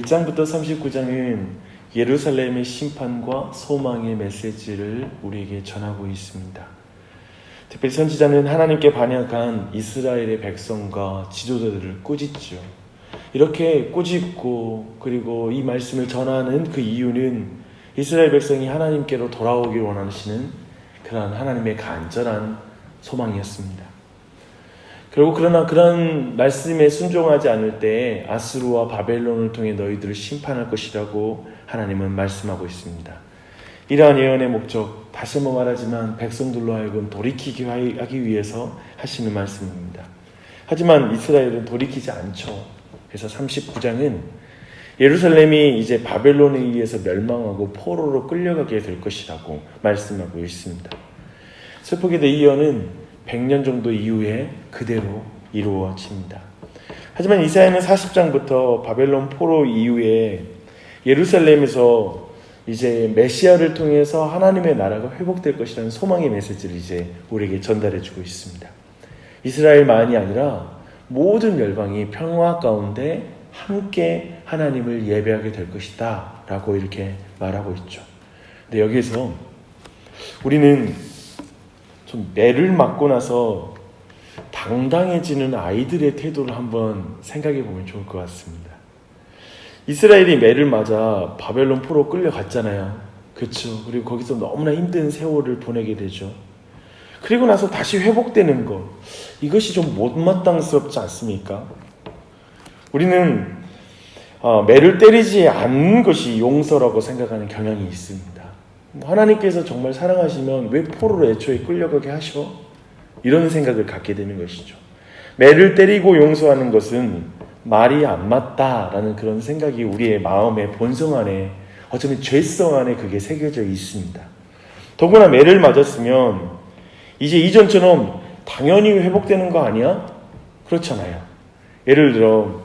1장부터 39장은 예루살렘의 심판과 소망의 메시지를 우리에게 전하고 있습니다. 특별히 선지자는 하나님께 반역한 이스라엘의 백성과 지도자들을 꾸짖죠. 이렇게 꾸짖고 그리고 이 말씀을 전하는 그 이유는 이스라엘 백성이 하나님께로 돌아오길 원하시는 그런 하나님의 간절한 소망이었습니다. 그리고 그러나 그런 말씀에 순종하지 않을 때에 아수르와 바벨론을 통해 너희들을 심판할 것이라고 하나님은 말씀하고 있습니다. 이러한 예언의 목적, 다시 한번 말하지만 백성들로 하여금 돌이키게 하기 위해서 하시는 말씀입니다. 하지만 이스라엘은 돌이키지 않죠. 그래서 39장은 예루살렘이 이제 바벨론에 의해서 멸망하고 포로로 끌려가게 될 것이라고 말씀하고 있습니다. 슬프게도 이 예언은 100년 정도 이후에 그대로 이루어집니다. 하지만 이사야는 40장부터 바벨론 포로 이후에 예루살렘에서 이제 메시아를 통해서 하나님의 나라가 회복될 것이라는 소망의 메시지를 이제 우리에게 전달해주고 있습니다. 이스라엘만이 아니라 모든 열방이 평화 가운데 함께 하나님을 예배하게 될 것이다 라고 이렇게 말하고 있죠. 근데 여기에서 우리는 좀 매를 맞고 나서 당당해지는 아이들의 태도를 한번 생각해 보면 좋을 것 같습니다. 이스라엘이 매를 맞아 바벨론 포로 끌려갔잖아요. 그렇죠. 그리고 거기서 너무나 힘든 세월을 보내게 되죠. 그리고 나서 다시 회복되는 것, 이것이 좀 못마땅스럽지 않습니까? 우리는 매를 때리지 않는 것이 용서라고 생각하는 경향이 있습니다. 하나님께서 정말 사랑하시면 왜 포로로 애초에 끌려가게 하셔? 이런 생각을 갖게 되는 것이죠. 매를 때리고 용서하는 것은 말이 안 맞다라는 그런 생각이 우리의 마음의 본성 안에, 어쩌면 죄성 안에 그게 새겨져 있습니다. 더구나 매를 맞았으면 이제 이전처럼 당연히 회복되는 거 아니야? 그렇잖아요. 예를 들어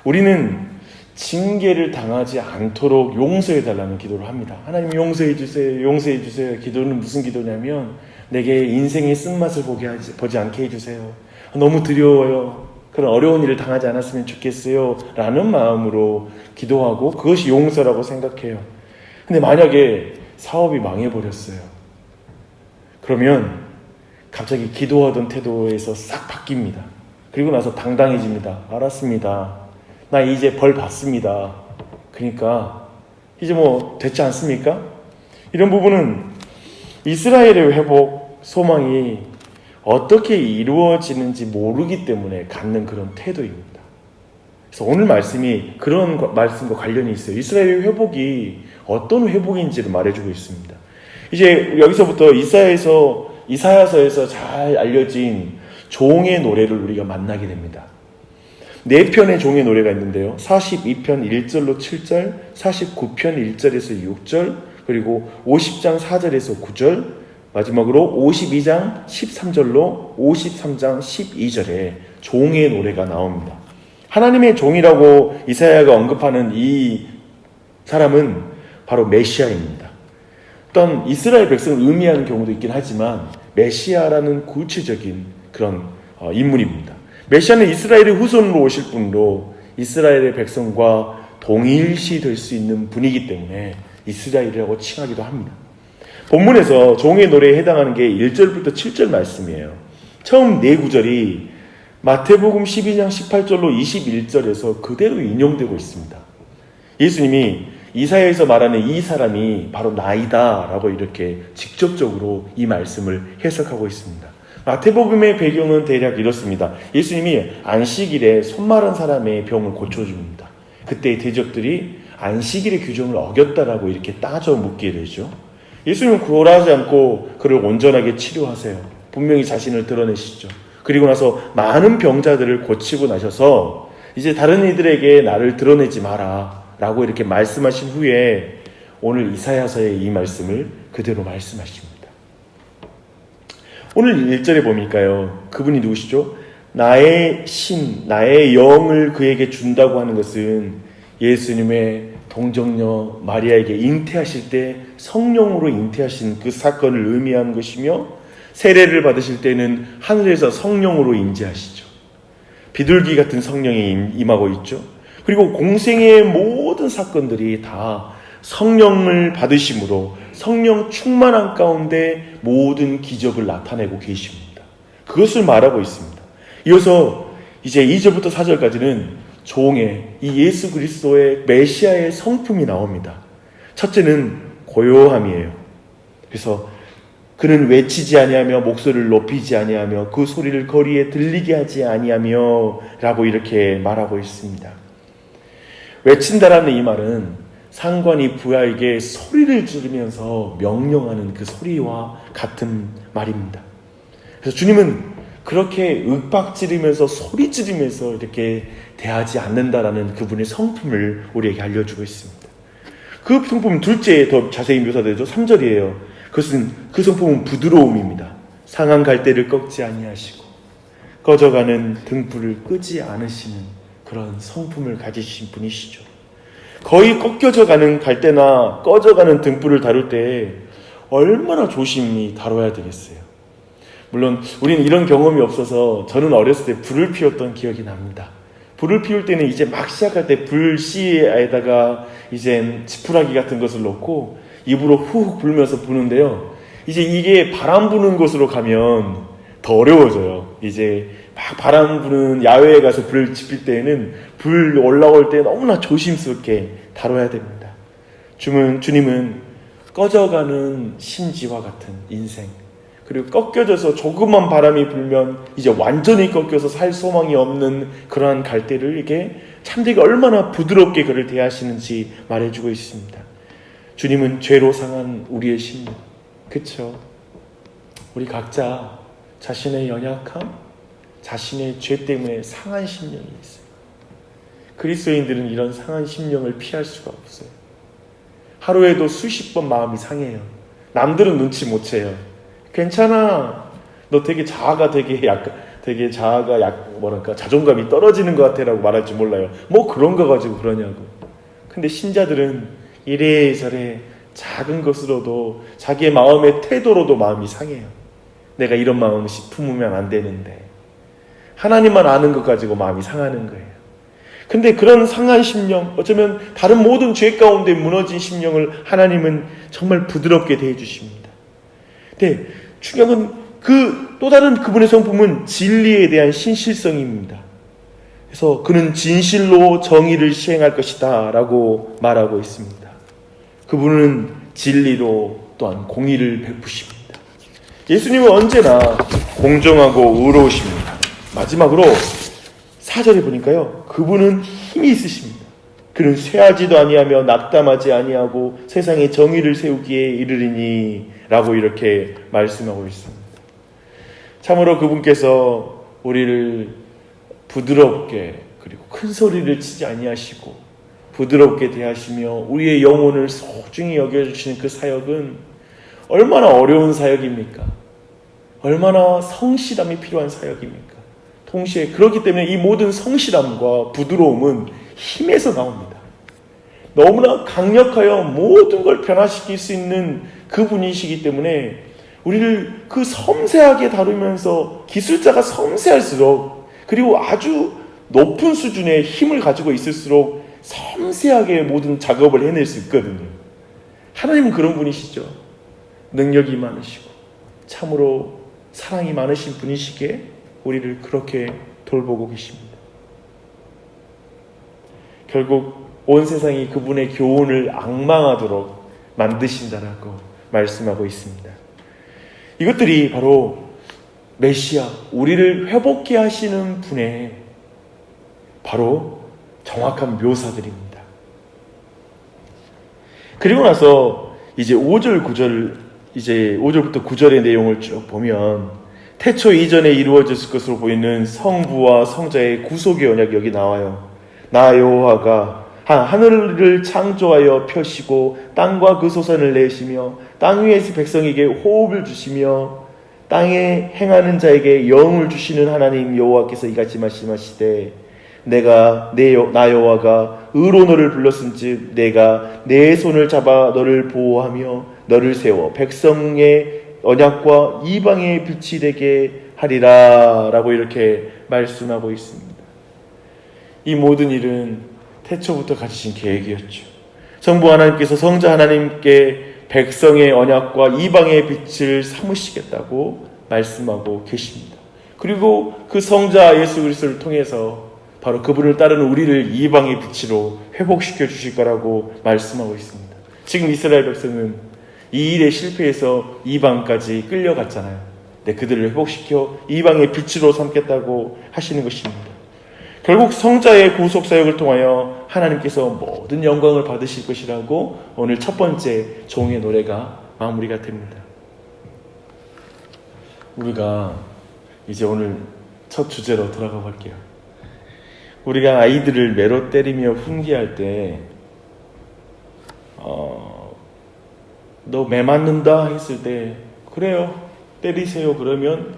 우리는 징계를 당하지 않도록 용서해달라는 기도를 합니다. 하나님 용서해주세요, 용서해주세요. 기도는 무슨 기도냐면 내게 인생의 쓴맛을 보지 않게 해주세요. 너무 두려워요. 그런 어려운 일을 당하지 않았으면 좋겠어요 라는 마음으로 기도하고 그것이 용서라고 생각해요. 근데 만약에 사업이 망해버렸어요. 그러면 갑자기 기도하던 태도에서 싹 바뀝니다. 그리고 나서 당당해집니다. 알았습니다. 나 이제 벌 받습니다. 그러니까 이제 뭐 됐지 않습니까? 이런 부분은 이스라엘의 회복 소망이 어떻게 이루어지는지 모르기 때문에 갖는 그런 태도입니다. 그래서 오늘 말씀이 그런 말씀과 관련이 있어요. 이스라엘의 회복이 어떤 회복인지를 말해주고 있습니다. 이제 여기서부터 이사야서에서 잘 알려진 종의 노래를 우리가 만나게 됩니다. 4편의 종의 노래가 있는데요. 42편 1절로 7절, 49편 1절에서 6절, 그리고 50장 4절에서 9절, 마지막으로 52장 13절로 53장 12절에 종의 노래가 나옵니다. 하나님의 종이라고 이사야가 언급하는 이 사람은 바로 메시아입니다. 어떤 이스라엘 백성을 의미하는 경우도 있긴 하지만 메시아라는 구체적인 그런 인물입니다. 메시아는 이스라엘의 후손으로 오실 분으로 이스라엘의 백성과 동일시 될 수 있는 분이기 때문에 이스라엘이라고 칭하기도 합니다. 본문에서 종의 노래에 해당하는 게 1절부터 7절 말씀이에요. 처음 4구절이 마태복음 12장 18절로 21절에서 그대로 인용되고 있습니다. 예수님이 이사야에서 말하는 이 사람이 바로 나이다 라고 이렇게 직접적으로 이 말씀을 해석하고 있습니다. 마태복음의 배경은 대략 이렇습니다. 예수님이 안식일에 손 마른 사람의 병을 고쳐줍니다. 그때 대적들이 안식일의 규정을 어겼다라고 이렇게 따져 묻게 되죠. 예수님은 그러하지 않고 그를 온전하게 치료하세요. 분명히 자신을 드러내시죠. 그리고 나서 많은 병자들을 고치고 나셔서 이제 다른 이들에게 나를 드러내지 마라 라고 이렇게 말씀하신 후에 오늘 이사야서의 이 말씀을 그대로 말씀하십니다. 오늘 1절에 보니까요. 그분이 누구시죠? 나의 신, 나의 영을 그에게 준다고 하는 것은 예수님의 동정녀 마리아에게 잉태하실 때 성령으로 잉태하신 그 사건을 의미하는 것이며, 세례를 받으실 때는 하늘에서 성령으로 임재하시죠. 비둘기 같은 성령이 임하고 있죠. 그리고 공생의 모든 사건들이 다 성령을 받으심으로 성령 충만한 가운데 모든 기적을 나타내고 계십니다. 그것을 말하고 있습니다. 이어서 이제 2절부터 4절까지는 종의 이 예수 그리스도의 메시아의 성품이 나옵니다. 첫째는 고요함이에요. 그래서 그는 외치지 아니하며 목소리를 높이지 아니하며 그 소리를 거리에 들리게 하지 아니하며 라고 이렇게 말하고 있습니다. 외친다라는 이 말은 상관이 부하에게 소리를 지르면서 명령하는 그 소리와 같은 말입니다. 그래서 주님은 그렇게 윽박 지르면서 소리 지르면서 이렇게 대하지 않는다라는 그분의 성품을 우리에게 알려주고 있습니다. 그 성품은 둘째에 더 자세히 묘사되죠. 3절이에요. 그 성품은 부드러움입니다. 상한 갈대를 꺾지 아니하시고 꺼져가는 등불을 끄지 않으시는 그런 성품을 가지신 분이시죠. 거의 꺾여져 가는 갈대나 꺼져가는 등불을 다룰 때 얼마나 조심히 다뤄야 되겠어요. 물론 우리는 이런 경험이 없어서 저는 어렸을 때 불을 피웠던 기억이 납니다. 불을 피울 때는 이제 막 시작할 때 불씨에다가 이제 지푸라기 같은 것을 넣고 입으로 훅 불면서 부는데요. 이제 이게 바람 부는 곳으로 가면 더 어려워져요. 이제 막 바람 부는 야외에 가서 불을 지필 때에는 불 올라올 때 너무나 조심스럽게 다뤄야 됩니다. 주님은 꺼져가는 심지와 같은 인생, 그리고 꺾여져서 조금만 바람이 불면 이제 완전히 꺾여서 살 소망이 없는 그러한 갈대를 이게 참되게 얼마나 부드럽게 그를 대하시는지 말해주고 있습니다. 주님은 죄로 상한 우리의 심령, 그쵸? 우리 각자 자신의 연약함, 자신의 죄 때문에 상한 심령이 있어요. 그리스도인들은 이런 상한 심령을 피할 수가 없어요. 하루에도 수십 번 마음이 상해요. 남들은 눈치 못 채요. 괜찮아. 너 되게 자아가 자존감이 떨어지는 것 같아라고 말할지 몰라요. 뭐 그런 거 가지고 그러냐고. 근데 신자들은 이래저래 작은 것으로도 자기의 마음의 태도로도 마음이 상해요. 내가 이런 마음을 품으면 안 되는데. 하나님만 아는 것 가지고 마음이 상하는 거예요. 근데 그런 상한 심령, 어쩌면 다른 모든 죄 가운데 무너진 심령을 하나님은 정말 부드럽게 대해주십니다. 근데 중요한 건 또 다른 그분의 성품은 진리에 대한 신실성입니다. 그래서 그는 진실로 정의를 시행할 것이다 라고 말하고 있습니다. 그분은 진리로 또한 공의를 베푸십니다. 예수님은 언제나 공정하고 의로우십니다. 마지막으로 4절에 보니까요, 그분은 힘이 있으십니다. 그는 쇠하지도 아니하며 낙담하지 아니하고 세상에 정의를 세우기에 이르리니 라고 이렇게 말씀하고 있습니다. 참으로 그분께서 우리를 부드럽게, 그리고 큰 소리를 치지 아니하시고 부드럽게 대하시며 우리의 영혼을 소중히 여겨주시는 그 사역은 얼마나 어려운 사역입니까? 얼마나 성실함이 필요한 사역입니까? 동시에 그렇기 때문에 이 모든 성실함과 부드러움은 힘에서 나옵니다. 너무나 강력하여 모든 걸 변화시킬 수 있는 그분이시기 때문에 우리를 그 섬세하게 다루면서 기술자가 섬세할수록, 그리고 아주 높은 수준의 힘을 가지고 있을수록 섬세하게 모든 작업을 해낼 수 있거든요. 하나님은 그런 분이시죠. 능력이 많으시고 참으로 사랑이 많으신 분이시기에 우리를 그렇게 돌보고 계십니다. 결국 온 세상이 그분의 교훈을 앙망하도록 만드신다라고 말씀하고 있습니다. 이것들이 바로 메시아, 우리를 회복케 하시는 분의 바로 정확한 묘사들입니다. 그리고 나서 이제 5절, 9절, 이제 5절부터 9절의 내용을 쭉 보면 태초 이전에 이루어졌을 것으로 보이는 성부와 성자의 구속의 언약이 여기 나와요. 나 여호와가 하늘을 창조하여 펴시고 땅과 그 소산을 내시며 땅 위에서 백성에게 호흡을 주시며 땅에 행하는 자에게 영을 주시는 하나님 여호와께서 이같이 말씀하시되 나 여호와가 의로 너를 불렀은즉 내가 내 손을 잡아 너를 보호하며 너를 세워 백성의 언약과 이방의 빛이 되게 하리라 라고 이렇게 말씀하고 있습니다. 이 모든 일은 태초부터 가지신 계획이었죠. 성부 하나님께서 성자 하나님께 백성의 언약과 이방의 빛을 삼으시겠다고 말씀하고 계십니다. 그리고 그 성자 예수 그리스도를 통해서 바로 그분을 따르는 우리를 이방의 빛으로 회복시켜 주실 거라고 말씀하고 있습니다. 지금 이스라엘 백성은 이 일에 실패해서 이방까지 끌려갔잖아요. 네, 그들을 회복시켜 이방의 빛으로 삼겠다고 하시는 것입니다. 결국 성자의 구속 사역을 통하여 하나님께서 모든 영광을 받으실 것이라고 오늘 첫 번째 종의 노래가 마무리가 됩니다. 우리가 이제 오늘 첫 주제로 돌아가 볼게요. 우리가 아이들을 매로 때리며 훈계할 때 너 매 맞는다 했을 때 그래요 때리세요 그러면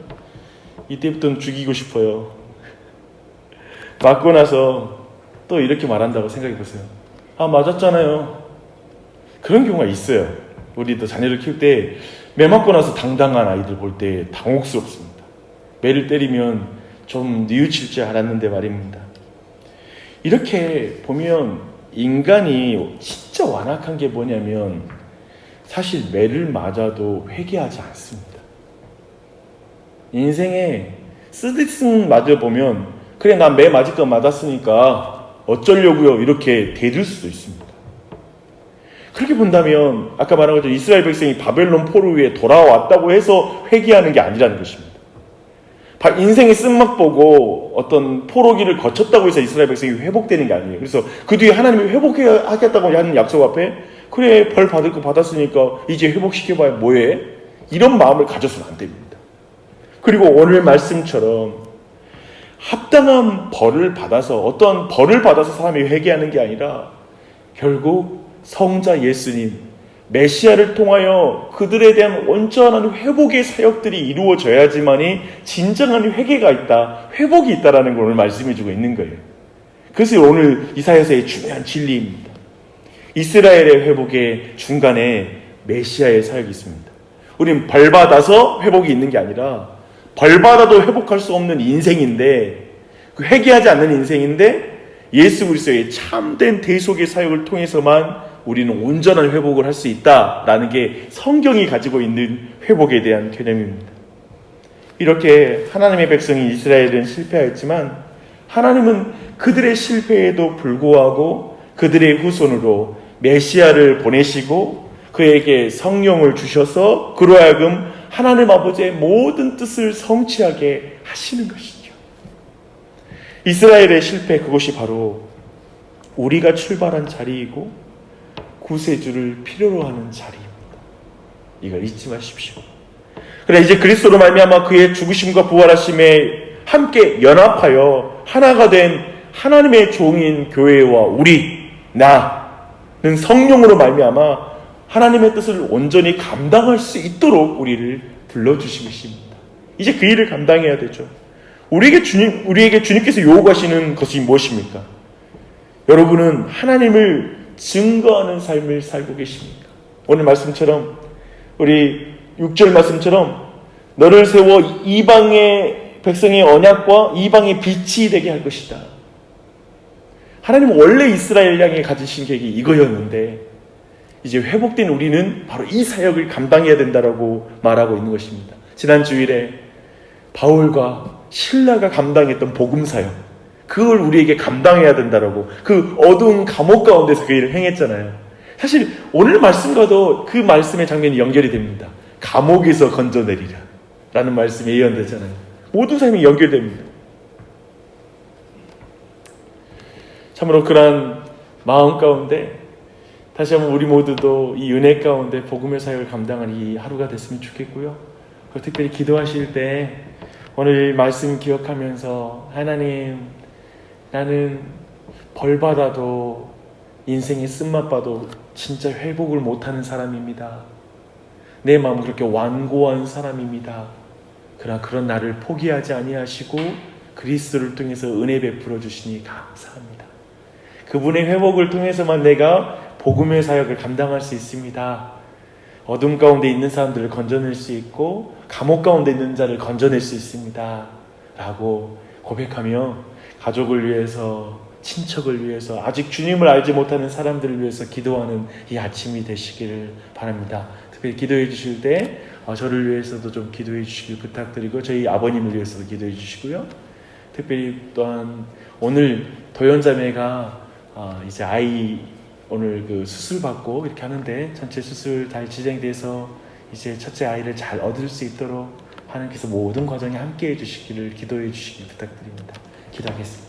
이때부터는 죽이고 싶어요. 맞고 나서 또 이렇게 말한다고 생각해 보세요. 아 맞았잖아요. 그런 경우가 있어요. 우리도 자녀를 키울 때 매 맞고 나서 당당한 아이들 볼 때 당혹스럽습니다. 매를 때리면 좀 뉘우칠 줄 알았는데 말입니다. 이렇게 보면 인간이 진짜 완악한 게 뭐냐면 사실 매를 맞아도 회개하지 않습니다. 인생에 쓰디쓴 맞아보면 그래 난 매 맞을 거 맞았으니까 어쩌려고요 이렇게 대들 수도 있습니다. 그렇게 본다면 아까 말한 것처럼 이스라엘 백성이 바벨론 포로 위에 돌아왔다고 해서 회개하는 게 아니라는 것입니다. 인생의 쓴맛 보고 어떤 포로기를 거쳤다고 해서 이스라엘 백성이 회복되는 게 아니에요. 그래서 그 뒤에 하나님이 회복하겠다고 하는 약속 앞에 그래 벌 받을 거 받았으니까 이제 회복시켜봐야 뭐해? 이런 마음을 가져서는 안 됩니다. 그리고 오늘 말씀처럼 합당한 벌을 받아서 어떤 벌을 받아서 사람이 회개하는 게 아니라 결국 성자 예수님 메시아를 통하여 그들에 대한 온전한 회복의 사역들이 이루어져야지만이 진정한 회개가 있다, 회복이 있다라는 걸 오늘 말씀해주고 있는 거예요. 그래서 오늘 이사야서의 중요한 진리입니다. 이스라엘의 회복의 중간에 메시아의 사역이 있습니다. 우리는 벌받아서 회복이 있는 게 아니라 벌받아도 회복할 수 없는 인생인데 그 회개하지 않는 인생인데 예수 그리스도의 참된 대속의 사역을 통해서만 우리는 온전한 회복을 할 수 있다라는 게 성경이 가지고 있는 회복에 대한 개념입니다. 이렇게 하나님의 백성인 이스라엘은 실패하였지만 하나님은 그들의 실패에도 불구하고 그들의 후손으로 메시아를 보내시고 그에게 성령을 주셔서 그로 하여금 하나님 아버지의 모든 뜻을 성취하게 하시는 것이죠. 이스라엘의 실패 그것이 바로 우리가 출발한 자리이고 구세주를 필요로 하는 자리입니다. 이걸 잊지 마십시오. 그래 이제 그리스도로 말미암아 그의 죽으심과 부활하심에 함께 연합하여 하나가 된 하나님의 종인 교회와 우리 나는 성령으로 말미암아 하나님의 뜻을 온전히 감당할 수 있도록 우리를 불러주신 것입니다. 이제 그 일을 감당해야 되죠. 우리에게 주님께서 요구하시는 것이 무엇입니까? 여러분은 하나님을 증거하는 삶을 살고 계십니까? 오늘 말씀처럼 우리 6절 말씀처럼 너를 세워 이방의 백성의 언약과 이방의 빛이 되게 할 것이다. 하나님은 원래 이스라엘 향해 가지신 계획이 이거였는데 이제 회복된 우리는 바로 이 사역을 감당해야 된다라고 말하고 있는 것입니다. 지난 주일에 바울과 신라가 감당했던 복음 사역 그걸 우리에게 감당해야 된다라고 그 어두운 감옥 가운데서 그 일을 행했잖아요. 사실 오늘 말씀과도 그 말씀의 장면이 연결이 됩니다. 감옥에서 건져내리라 라는 말씀이 예언되잖아요. 모든 삶이 연결됩니다. 참으로 그러한 마음 가운데 다시 한번 우리 모두도 이 은혜 가운데 복음의 사역을 감당하는 이 하루가 됐으면 좋겠고요. 그리고 특별히 기도하실 때 오늘 말씀 기억하면서 하나님 나는 벌받아도 인생의 쓴맛 봐도 진짜 회복을 못하는 사람입니다. 내 마음은 그렇게 완고한 사람입니다. 그러나 그런 나를 포기하지 아니하시고 그리스도를 통해서 은혜 베풀어 주시니 감사합니다. 그분의 회복을 통해서만 내가 복음의 사역을 감당할 수 있습니다. 어둠 가운데 있는 사람들을 건져낼 수 있고 감옥 가운데 있는 자를 건져낼 수 있습니다. 라고 고백하며 가족을 위해서 친척을 위해서 아직 주님을 알지 못하는 사람들을 위해서 기도하는 이 아침이 되시기를 바랍니다. 특별히 기도해 주실 때 저를 위해서도 좀 기도해 주시길 부탁드리고 저희 아버님을 위해서도 기도해 주시고요. 특별히 또한 오늘 도연자매가 이제 아이 오늘 그 수술 받고 이렇게 하는데 전체 수술 잘 진행돼서 이제 첫째 아이를 잘 얻을 수 있도록 하나님께서 모든 과정에 함께 해주시기를 기도해 주시길 부탁드립니다. 기도하겠습니다.